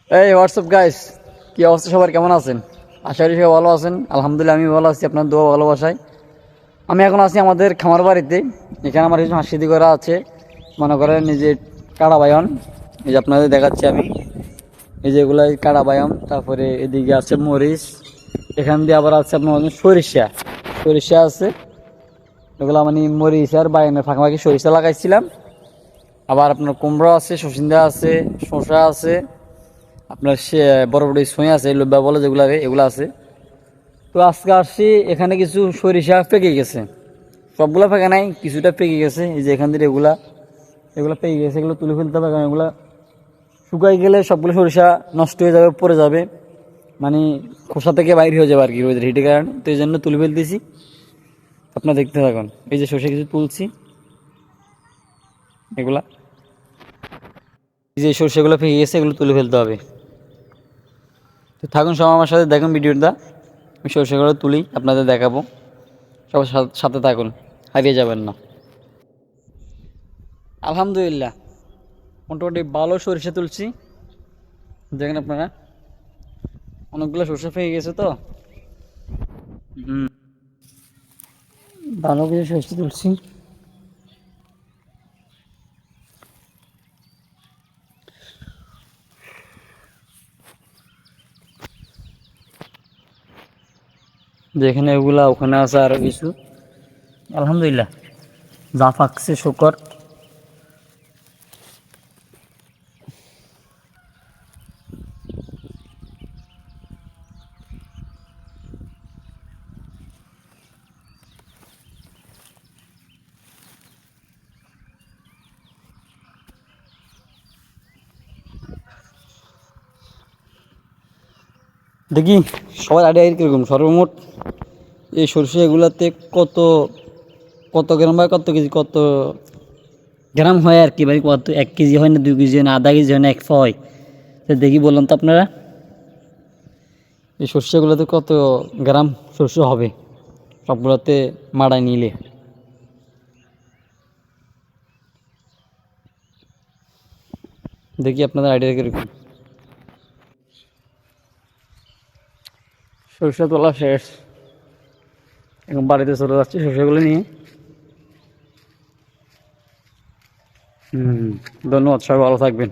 এই WhatsApp guys, কি অবস্থা? সবার কেমন আছেন? আশা করি সবাই ভালো আছেন। আলহামদুলিল্লাহ আমি ভালো আছি, আপনার দোয়া ভালোবাসায়। আমি এখন আছি আমাদের খামার বাড়িতে। এখানে আমার কিছু হাঁসিদি করা আছে, মনে করেন এই যে কাড়া বায়ন। এই যে আপনাদের দেখাচ্ছি আমি, এই যে এগুলাই কাড়া বায়ন। তারপরে এদিকে আছে মরিচ, এখান দিয়ে আবার আছে আপনার সরিষা। সরিষা আছে, এগুলো মানে মরিচ আর বায়নের ফাঁকাফাঁকি সরিষা লাগাইছিলাম। আবার আপনার কুমড়ো আছে, সসিন্দা আছে, শসা আছে, আপনার সে বড় বড় ছুঁই আছে, লোব্বা বলে যেগুলো, এগুলো আছে। তো আজকে আসছি, এখানে কিছু সরিষা পেকে গেছে। সবগুলো পেকে নাই, কিছুটা পেকে গেছে। এই যে এখান থেকে এগুলো পেকে গেছে, এগুলো তুলে ফেলতে হবে, কারণ এগুলো শুকাই গেলে সবগুলো সরিষা নষ্ট হয়ে যাবে, পড়ে যাবে, মানে খোসা থেকে বাইরে হয়ে যাবে আর কি, রোদের হিটের কারণে। তো এই জন্য তুলে ফেলতেছি, আপনার দেখতে থাকুন। এই যে সরিষা কিছু তুলছি, এগুলা এই যে সরিষাগুলো পেকে গেছে, এগুলো তুলে ফেলতে হবে। তো থাকুন সব আমার সাথে, দেখুন ভিডিওটা। আমি সরষেগুলো তুলি, আপনাদের দেখাবো। সবার সাথে থাকুন, হারিয়ে যাবেন না। আলহামদুলিল্লাহ মোটামুটি ভালো সরিষা তুলছি। দেখেন আপনারা, অনেকগুলো সরষে পেয়ে গেছে তো। হুম, ভালো কিছু সরষে তুলছি। যেখানে এগুলা, ওখানে আছে আরো কিছু। আলহামদুলিল্লাহ যা পাকছে শুকর। দেখি সবার আইডিয়া কিরকম, সর্বমোট এই সরষে এগুলাতে কত কত গ্রাম বা কত কেজি, কত গ্রাম হয় আর কি, মানে কত 1 কেজি হয় না, 2 কেজি হয় না, আধা কেজি হয় না, 1 হয়? তো দেখি বললাম তো আপনারা, এই সর্ষেগুলোতে কত গ্রাম শস্য হবে সবগুলোতে মাড়াই নিলে। দেখি আপনাদের আইডিয়া কিরকম। সরষে তোলা শেষ, এখন বাড়িতে চলে যাচ্ছি সরষেগুলো নিয়ে। ধন্যবাদ, সবাই ভালো থাকবেন।